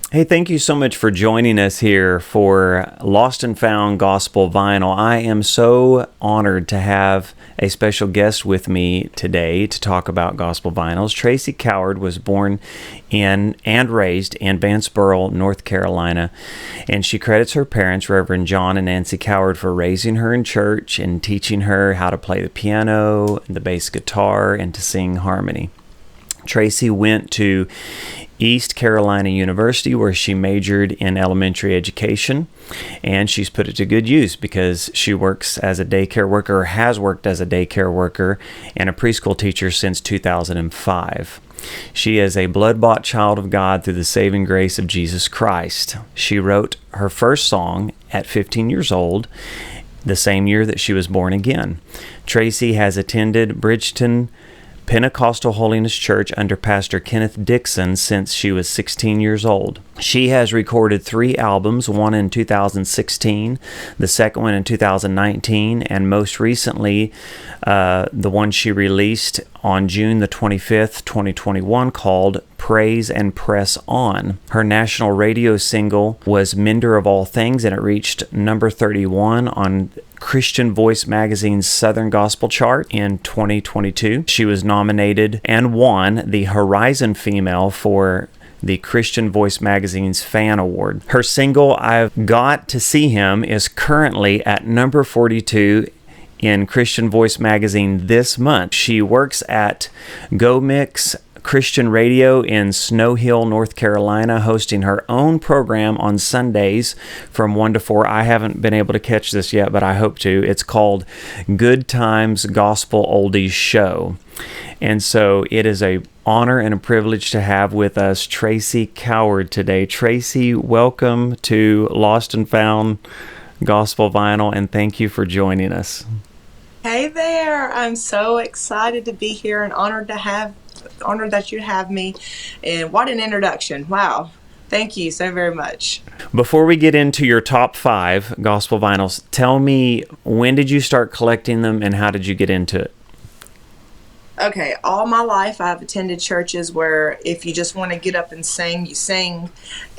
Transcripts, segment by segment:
Hey, thank you so much for joining us here for Lost and Found Gospel Vinyl. I am so honored to have a special guest with me today to talk about gospel vinyls. Tracy Coward was born in and raised in Vanceboro, North Carolina, and she credits her parents, Reverend John and Nancy Coward, for raising her in church and teaching her how to play the piano, the bass guitar, and to sing harmony. Tracy went to East Carolina University, where she majored in elementary education, and she's put it to good use because she works as a daycare worker, or has worked as a daycare worker and a preschool teacher since 2005. She is a blood-bought child of God through the saving grace of Jesus Christ. She wrote her first song at 15 years old, the same year that she was born again. Tracy has attended Bridgeton Pentecostal Holiness Church under Pastor Kenneth Dixon since she was 16 years old. She has recorded 3 albums, one in 2016, the second one in 2019, and most recently, the one she released on June the 25th, 2021, called Praise and Press On. Her national radio single was Mender of All Things, and it reached number 31 on Christian Voice Magazine's Southern Gospel Chart in 2022. She was nominated and won the Horizon Female for the Christian Voice Magazine's Fan Award. Her single, I've Got to See Him, is currently at number 42 in Christian Voice Magazine this month. She works at Go Mix Christian Radio in Snow Hill, North Carolina, hosting her own program on Sundays from 1 to 4. I haven't been able to catch this yet, but I hope to. It's called Good Times Gospel Oldies Show. And so it is an honor and a privilege to have with us Tracy Coward today. Tracy, welcome to Lost and Found Gospel Vinyl, and thank you for joining us. Hey there. I'm so excited to be here and honored that you have me. And what an introduction. Wow. Thank you so very much. Before we get into your top 5 gospel vinyls, tell me, when did you start collecting them and how did you get into it? Okay, all my life I've attended churches where if you just want to get up and sing, you sing.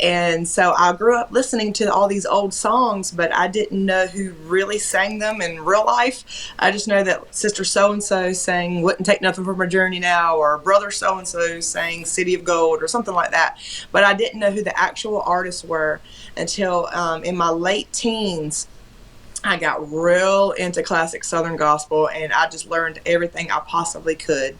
And so I grew up listening to all these old songs, but I didn't know who really sang them in real life. I just know that Sister So-and-so sang Wouldn't Take Nothing from a Journey Now, or Brother So-and-so sang City of Gold, or something like that. But I didn't know who the actual artists were until in my late teens. I got real into classic Southern gospel, and I just learned everything I possibly could.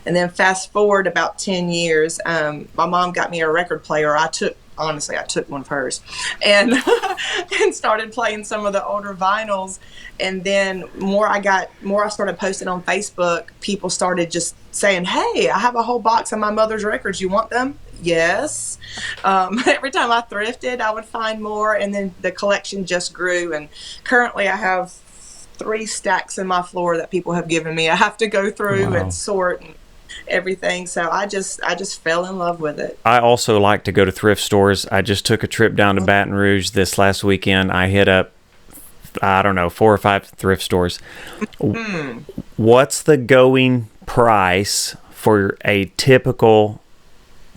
And then fast forward about 10 years, my mom got me a record player. I took one of hers, and and started playing some of the older vinyls. And then more I started posting on Facebook. People started just saying, "Hey, I have a whole box of my mother's records. You want them?" Yes. Every time I thrifted, I would find more, and then the collection just grew. And currently I have 3 stacks in my floor that people have given me. I have to go through and sort and everything. So I just fell in love with it. I also like to go to thrift stores. I just took a trip down to Baton Rouge this last weekend. I hit up, 4 or 5 thrift stores. What's the going price for a typical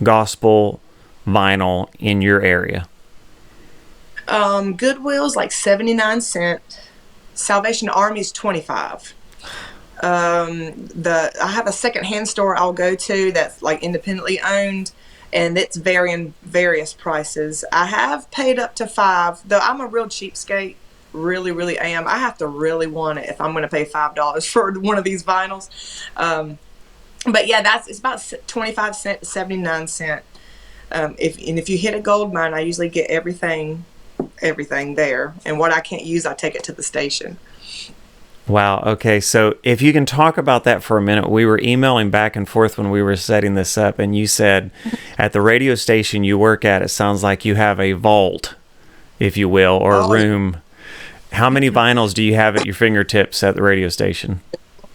gospel vinyl in your area? Goodwill's like 79 cents. Salvation Army's 25. I have a secondhand store I'll go to that's like independently owned, and it's varying various prices. I have paid up to 5, though I'm a real cheapskate. Really, really am. I have to really want it if I'm going to pay $5 for one of these vinyls. But yeah, it's about 25 cents to 79 cents. If you hit a gold mine, I usually get everything there. And what I can't use, I take it to the station. Wow. Okay. So if you can talk about that for a minute, we were emailing back and forth when we were setting this up, and you said at the radio station you work at, it sounds like you have a vault, if you will, or a room. How many vinyls do you have at your fingertips at the radio station?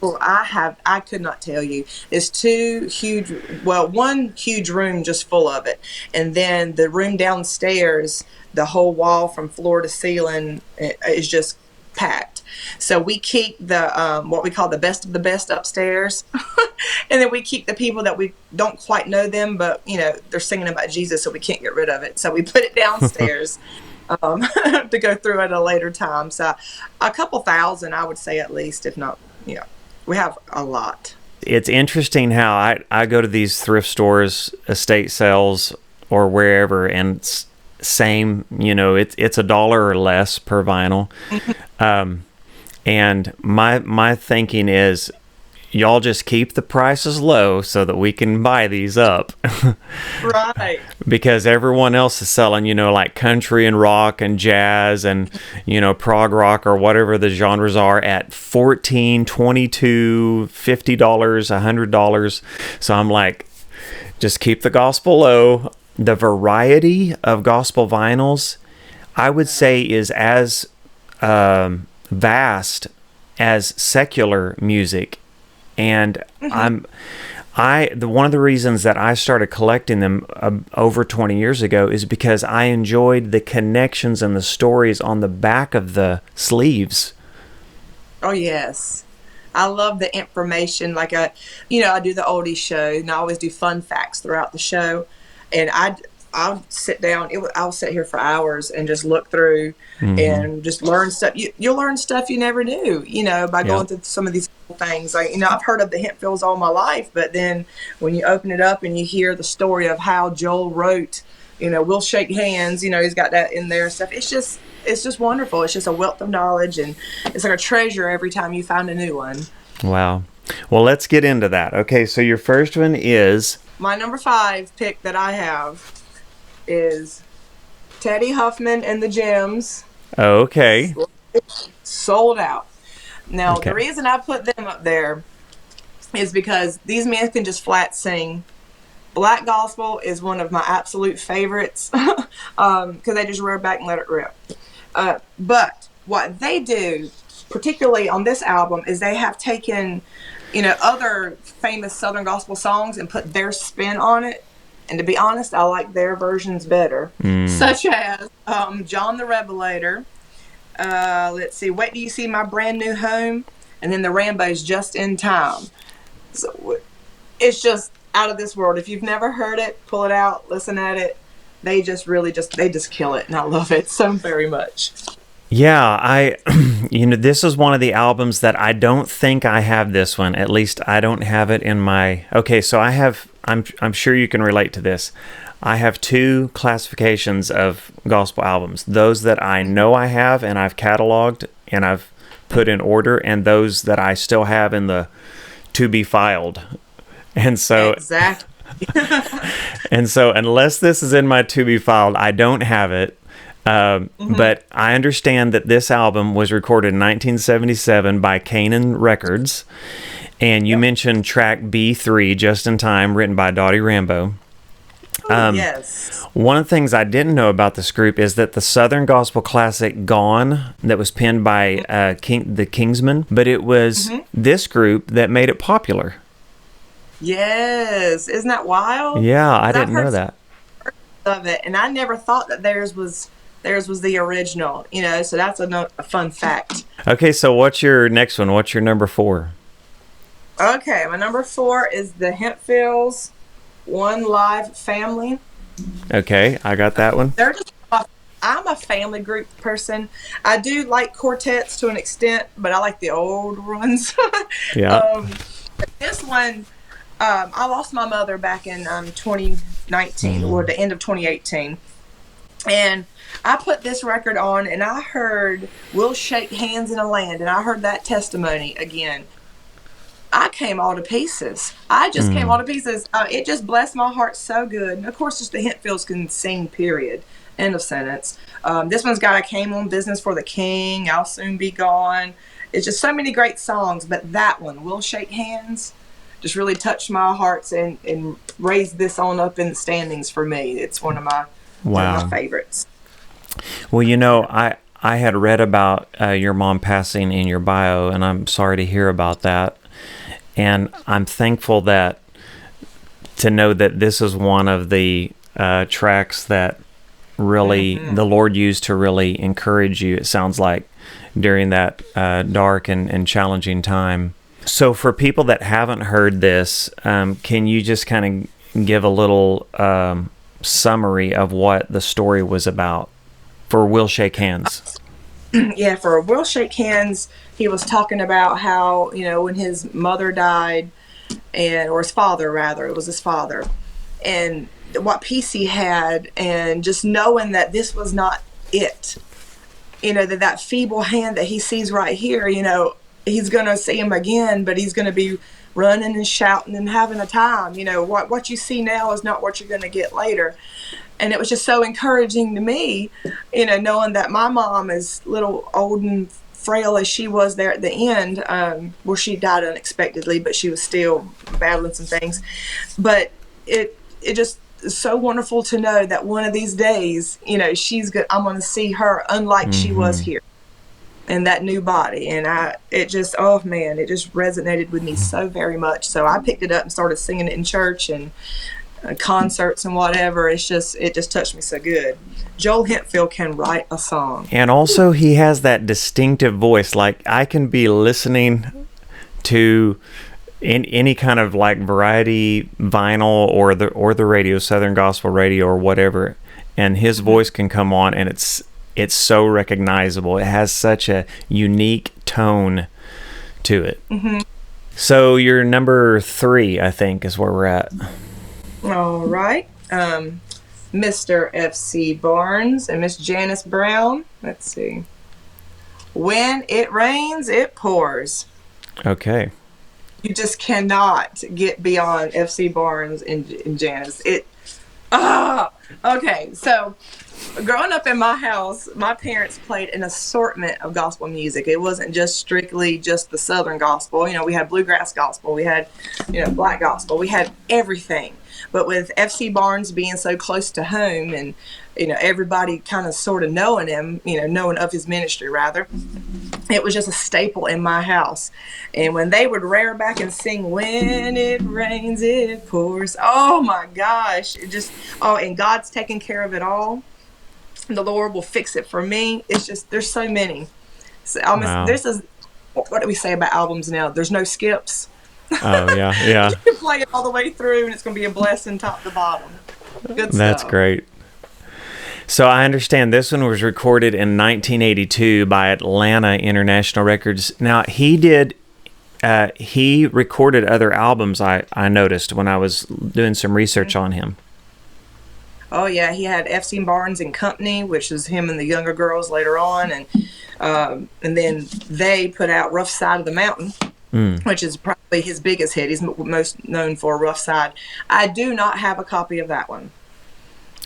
Well, I could not tell you. It's 2 huge, one huge room just full of it. And then the room downstairs, the whole wall from floor to ceiling is just packed. So we keep the what we call the best of the best upstairs, and then we keep the people that we don't quite know them, but they're singing about Jesus, so we can't get rid of it. So we put it downstairs to go through at a later time. So a couple thousand, I would say, at least, if not. We have a lot. It's interesting how I go to these thrift stores, estate sales, or wherever, and same, it's $1 or less per vinyl. And my thinking is, y'all just keep the prices low so that we can buy these up. Right. Because everyone else is selling, like country and rock and jazz and, prog rock or whatever the genres are at $14, $22, $50, $100. So I'm like, just keep the gospel low. The variety of gospel vinyls, I would say, is as vast as secular music. And one of the reasons that I started collecting them over 20 years ago is because I enjoyed the connections and the stories on the back of the sleeves. Oh, yes. I love the information. Like, I do the oldies show, and I always do fun facts throughout the show. And I'll sit down. I'll sit here for hours and just look through and just learn stuff. You'll learn stuff you never knew, by going through some of these things. Like, I've heard of the Hemphills all my life, but then when you open it up and you hear the story of how Joel wrote, We'll Shake Hands, he's got that in there and stuff. It's just wonderful. It's just a wealth of knowledge, and it's like a treasure every time you find a new one. Wow. Well, let's get into that. Okay, so your first one is... My number 5 pick that I have is Teddy Huffman and the Gems. Okay. Sold out. Now, The reason I put them up there is because these men can just flat sing. Black gospel is one of my absolute favorites because they just rear back and let it rip. But what they do, particularly on this album, is they have taken, other famous Southern gospel songs and put their spin on it. And to be honest, I like their versions better, such as John the Revelator. Let's see, Wait Till You See My Brand New Home, and then the Rambo's Just in Time. So it's just out of this world. If you've never heard it, pull it out, listen at it. They just kill it, and I love it so very much. Yeah, this is one of the albums that I don't think I have this one. At least I don't have it in my... Okay, so I have... I'm sure you can relate to this. I have 2 classifications of gospel albums. Those that I know I have and I've cataloged and I've put in order, and those that I still have in the to be filed. And so... Exactly. And so unless this is in my to be filed, I don't have it. But I understand that this album was recorded in 1977 by Canaan Records. And you mentioned track B3, Just in Time, written by Dottie Rambo. Yes. One of the things I didn't know about this group is that the Southern gospel classic Gone, that was penned by the Kingsmen, but it was this group that made it popular. Yes. Isn't that wild? Yeah, I didn't know that. Of it, and I never thought that theirs was the original, so that's a fun fact. Okay, so what's your next one? What's your number 4? Okay, my number 4 is the Hemphills One Live Family. Okay, I got that one. I'm a family group person. I do like quartets to an extent, but I like the old ones. Yeah. This one, I lost my mother back in 2019, or the end of 2018. And I put this record on, and I heard We'll Shake Hands in a Land, and I heard that testimony again. I came all to pieces. I just came all to pieces. It just blessed my heart so good. And of course, just the Hempfills can sing, period. End of sentence. This one's got I Came on Business for the King, I'll Soon Be Gone. It's just so many great songs, but that one, We'll Shake Hands, just really touched my hearts and raised this on up in the standings for me. It's one of my favorites. Well, I had read about your mom passing in your bio, and I'm sorry to hear about that. And I'm thankful to know that this is one of the tracks that really the Lord used to really encourage you, it sounds like, during that dark and challenging time. So for people that haven't heard this, can you just kind of give a little summary of what the story was about for We'll Shake Hands? Yeah, for We'll Shake Hands, he was talking about how, when his mother died, or his father rather, it was his father, and what peace he had, and just knowing that this was not it. That feeble hand that he sees right here, he's going to see him again, but he's going to be running and shouting and having a time. What you see now is not what you're going to get later. And it was just so encouraging to me, knowing that my mom, as little old and frail as she was there at the end, where she died unexpectedly, but she was still battling some things. But it just is so wonderful to know that one of these days, she's good. I'm going to see her unlike she was here in that new body. And it just resonated with me so very much. So I picked it up and started singing it in church and concerts and whatever. It just touched me so good. Joel Hempfield can write a song, and also he has that distinctive voice. Like, I can be listening to in any kind of like variety vinyl or the radio, Southern Gospel radio or whatever, and his voice can come on, and it's so recognizable. It has such a unique tone to it. So you're number 3, I think, is where we're at. All right. Mr. F.C. Barnes and Miss Janice Brown. Let's see. When it rains, it pours. Okay. You just cannot get beyond F.C. Barnes and Janice. Okay. So growing up in my house, my parents played an assortment of gospel music. It wasn't just strictly just the Southern gospel. We had bluegrass gospel. We had, black gospel. We had everything. But with F.C. Barnes being so close to home and, everybody kind of sort of knowing him, knowing of his ministry rather, it was just a staple in my house. And when they would rear back and sing, when it rains, it pours. Oh my gosh. And God's taking care of it all. The Lord will fix it for me. It's just, there's so many. So Wow. What do we say about albums now? There's no skips. Oh, yeah. You can play it all the way through and it's going to be a blessing top to bottom. Good That's stuff. great. So I understand this one was recorded in 1982 by Atlanta International Records. Now, he recorded other albums, I noticed when I was doing some research on him. Oh, yeah. He had F.C. Barnes and Company, which is him and the younger girls later on. And then they put out Rough Side of the Mountain, which is probably his biggest hit. He's most known for Rough Side. I do not have a copy of that one.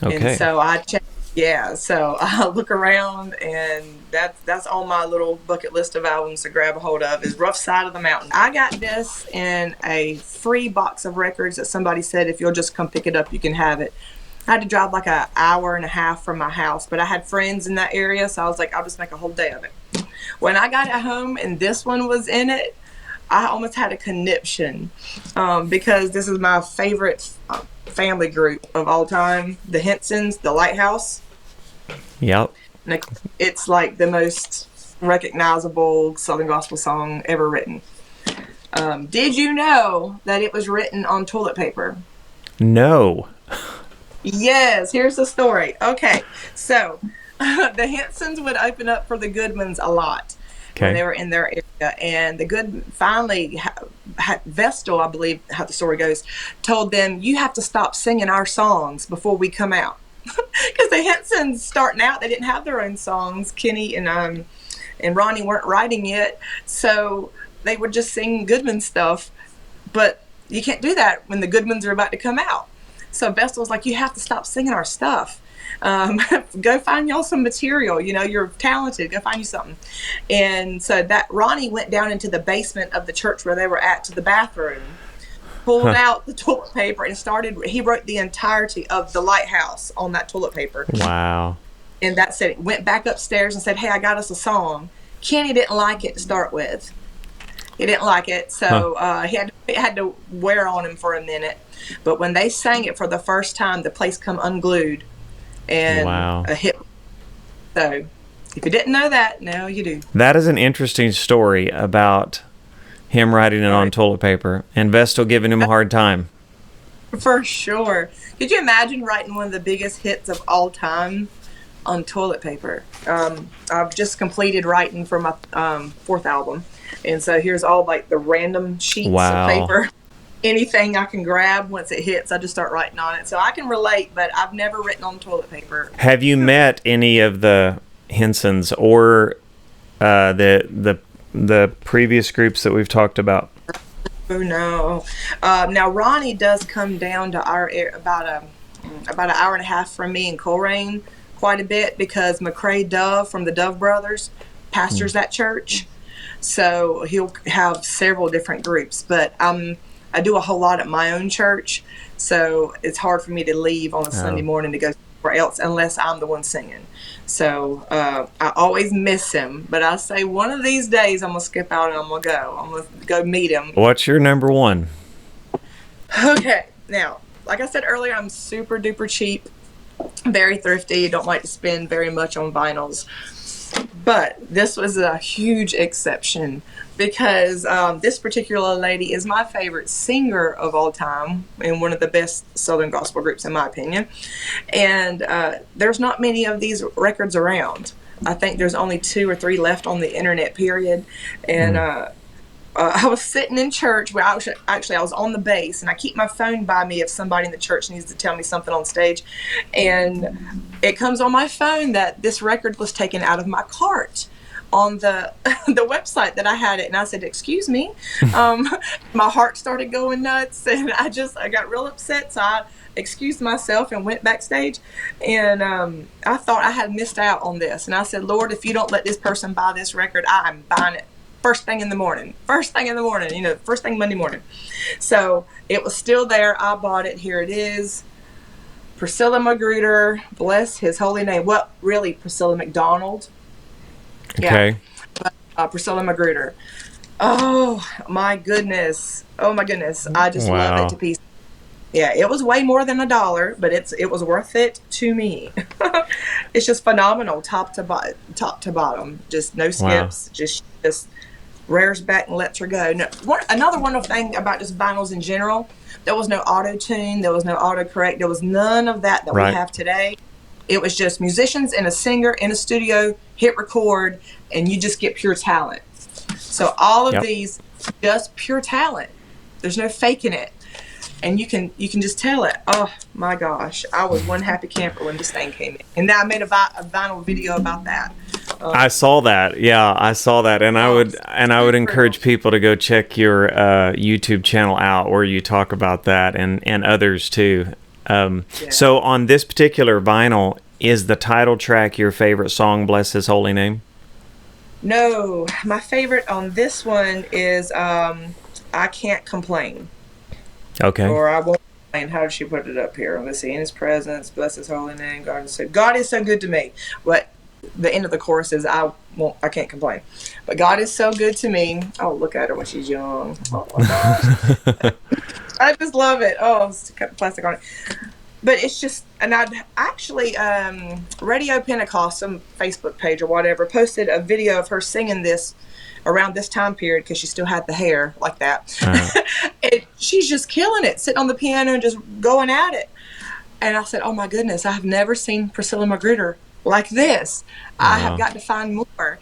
Okay. And so I checked. Yeah, so I look around, and that's on my little bucket list of albums to grab a hold of is Rough Side of the Mountain. I got this in a free box of records that somebody said, if you'll just come pick it up, you can have it. I had to drive like an hour and a half from my house, but I had friends in that area, so I was like, I'll just make a whole day of it. When I got it home and this one was in it, I almost had a conniption because this is my favorite family group of all time, the Hinsons, The Lighthouse. Yep. It's like the most recognizable Southern gospel song ever written. Did you know that it was written on toilet paper? No. Yes, here's the story. Okay, so the Hinsons would open up for the Goodmans a lot when they were in their area, and the Good finally, Vestal, I believe how the story goes, told them, you have to stop singing our songs before we come out. Because the Hinsons starting out, they didn't have their own songs. Kenny and Ronnie weren't writing yet, so they would just sing Goodman stuff, but you can't do that when the Goodmans are about to come out. So Vestal was like, you have to stop singing our stuff. Go find y'all some material. You're talented. Go find you something. And so that Ronnie went down into the basement of the church where they were at to the bathroom, pulled out the toilet paper and he wrote the entirety of The Lighthouse on that toilet paper. Wow. And that said, went back upstairs and said, hey, I got us a song. Kenny didn't like it to start with. He didn't like it. So he had to wear on him for a minute. But when they sang it for the first time, the place come unglued. and Wow. a hit. So if you didn't know that, now you do. That is an interesting story about him writing it on toilet paper and Vestal giving him a hard time. For sure. Could you imagine writing one of the biggest hits of all time on toilet paper? I've just completed writing for my 4th album, and so here's all like the random sheets of paper. Anything I can grab once it hits, I just start writing on it. So I can relate, but I've never written on toilet paper. Have you met any of the Hinsons or the previous groups that we've talked about? Oh no! Now Ronnie does come down to our about an hour and a half from me in Coleraine quite a bit, because McCrae Dove from the Dove Brothers pastors that church, so he'll have several different groups. But I do a whole lot at my own church, so it's hard for me to leave on a Sunday morning to go somewhere else unless I'm the one singing. So I always miss him, but I say one of these days I'm gonna skip out and I'm gonna go meet him. What's your number one? Okay, now, like I said earlier, I'm super duper cheap, very thrifty, don't like to spend very much on vinyls. But this was a huge exception, because this particular lady is my favorite singer of all time and one of the best Southern gospel groups in my opinion. And there's not many of these records around. I think there's only 2 or 3 left on the internet, period. And I was sitting in church. Well, actually, I was on the bass, and I keep my phone by me if somebody in the church needs to tell me something on stage. And it comes on my phone that this record was taken out of my cart on the website that I had it. And I said, "Excuse me." My heart started going nuts, and I got real upset. So I excused myself and went backstage. And I thought I had missed out on this. And I said, "Lord, if you don't let this person buy this record, I'm buying it. First thing in the morning, first thing Monday morning." So it was still there. I bought it. Here it is. Priscilla McGruder, bless his holy name. Well, really, Priscilla McDonald. Okay. Yeah. But, Priscilla McGruder. Oh my goodness. I just love it to pieces. Yeah, it was way more than $1, but it was worth it to me. It's just phenomenal, top to bottom. Just no skips. Wow. Just rears back and lets her go. No, another wonderful thing about just vinyls in general, there was no auto tune, there was no autocorrect, there was none of that we have today. It was just musicians and a singer in a studio, hit record, and you just get pure talent. So all of these, just pure talent. There's no faking it. And you can just tell it. Oh my gosh, I was one happy camper when this thing came in, and now I made a vinyl video about that. I saw that. Yeah, I saw that, and I would encourage people to go check your YouTube channel out, where you talk about that and others too. So on this particular vinyl, is the title track your favorite song, "Bless His Holy Name"? No, my favorite on this one is "I Can't Complain." Okay. Or I won't complain. How did she put it up here? Let's see. In His presence, bless His holy name. God is so good to me. But the end of the chorus is I can't complain. But God is so good to me. Oh, look at her when she's young. Oh my gosh. I just love it. Oh, it's got plastic on it. But it's just, and I'd actually, Radio Pentecost, some Facebook page or whatever, posted a video of her singing this around this time period, because she still had the hair like that. She's just killing it, sitting on the piano and just going at it. And I said, oh my goodness, I have never seen Priscilla McGruder like this. I have got to find more.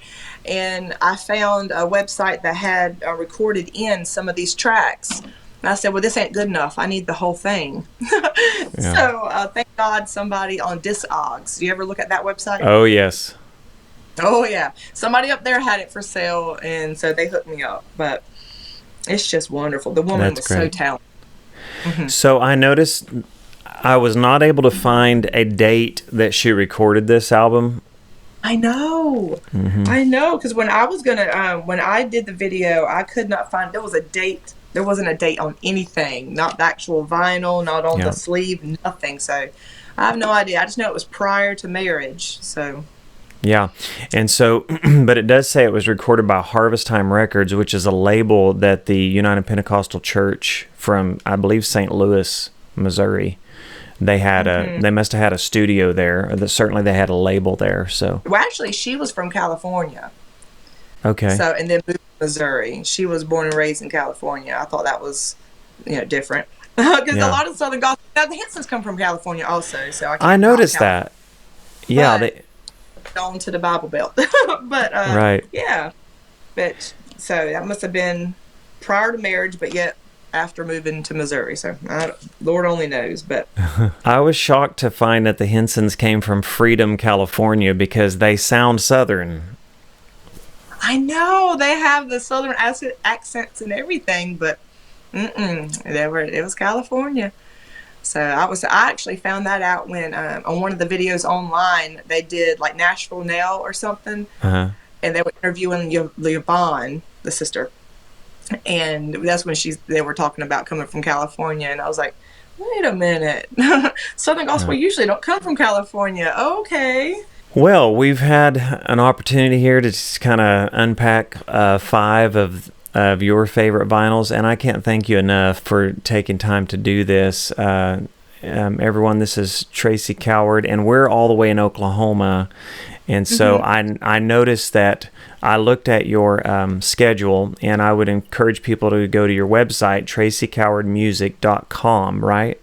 And I found a website that had recorded in some of these tracks. And I said, well, this ain't good enough. I need the whole thing. So thank God somebody on Discogs. Do you ever look at that website? Oh, yes. Oh, yeah. Somebody up there had it for sale, and so they hooked me up. But it's just wonderful. The woman was so talented. Mm-hmm. So I noticed I was not able to find a date that she recorded this album. I know. Mm-hmm. I know, because when I was going to, when I did the video, I could not find, there was a date. There wasn't a date on anything, not the actual vinyl, not on the sleeve, nothing. So I have no idea. I just know it was prior to marriage, so... Yeah, and so, but it does say it was recorded by Harvest Time Records, which is a label that the United Pentecostal Church from, I believe, St. Louis, Missouri, they had they must have had a studio there. Certainly they had a label there. So Well, actually, she was from California. okay. So, and then moved to Missouri. She was born and raised in California. I thought that was, different. Because a lot of Southern gospel, now the Hinsons come from California also. So I noticed that. Yeah. They on to the Bible Belt. But, right. Yeah. But, so that must have been prior to marriage, but yet after moving to Missouri. So, Lord only knows. But I was shocked to find that the Hinsons came from Freedom, California, because they sound Southern. I know they have the Southern accents and everything, but it was California. So I actually found that out when on one of the videos online they did like Nashville Nell or something, and they were interviewing Yvonne, the sister, and that's when they were talking about coming from California, and I was like, wait a minute, Southern gospel usually don't come from California. Okay. Well, we've had an opportunity here to just kind of unpack 5 of your favorite vinyls, and I can't thank you enough for taking time to do this. Everyone, this is Tracy Coward, and we're all the way in Oklahoma, and so I noticed that I looked at your schedule, and I would encourage people to go to your website, tracycowardmusic.com, right?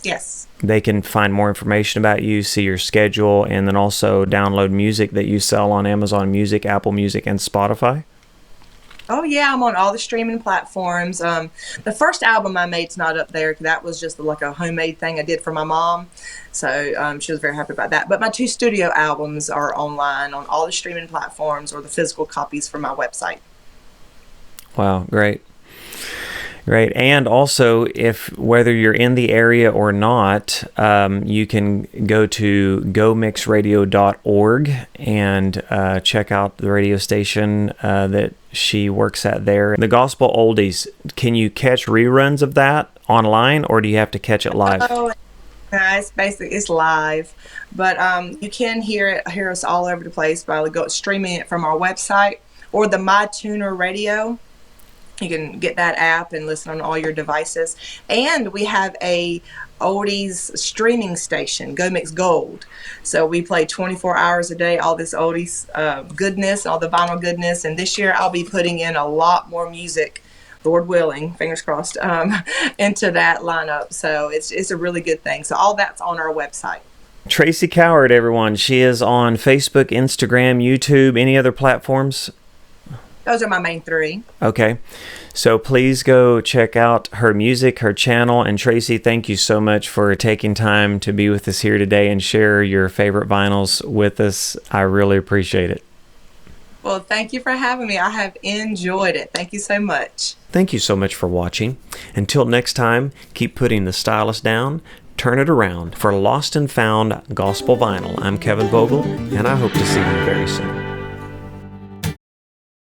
Yes. They can find more information about you, see your schedule, and then also download music that you sell on Amazon Music, Apple Music, and Spotify. Oh, yeah, I'm on all the streaming platforms. The first album I made's not up there. That was just like a homemade thing I did for my mom. So she was very happy about that. But my 2 studio albums are online on all the streaming platforms or the physical copies from my website. Wow, great. Great. And also, whether you're in the area or not, you can go to gomixradio.org and check out the radio station that she works at there. The Gospel Oldies, can you catch reruns of that online, or do you have to catch it live? Oh, it's live, but you can hear us all over the place by streaming it from our website or the MyTuner Radio. You can get that app and listen on all your devices. And we have a oldies streaming station, Go Mix Gold. So we play 24 hours a day, all this oldies goodness, all the vinyl goodness. And this year I'll be putting in a lot more music, Lord willing, fingers crossed, into that lineup. So it's a really good thing. So all that's on our website. Tracy Coward, everyone. She is on Facebook, Instagram, YouTube, any other platforms? Those are my main 3. Okay. So please go check out her music, her channel. And Tracy, thank you so much for taking time to be with us here today and share your favorite vinyls with us. I really appreciate it. Well, thank you for having me. I have enjoyed it. Thank you so much. Thank you so much for watching. Until next time, keep putting the stylus down, turn it around. For Lost and Found Gospel Vinyl, I'm Kevin Vogel, and I hope to see you very soon.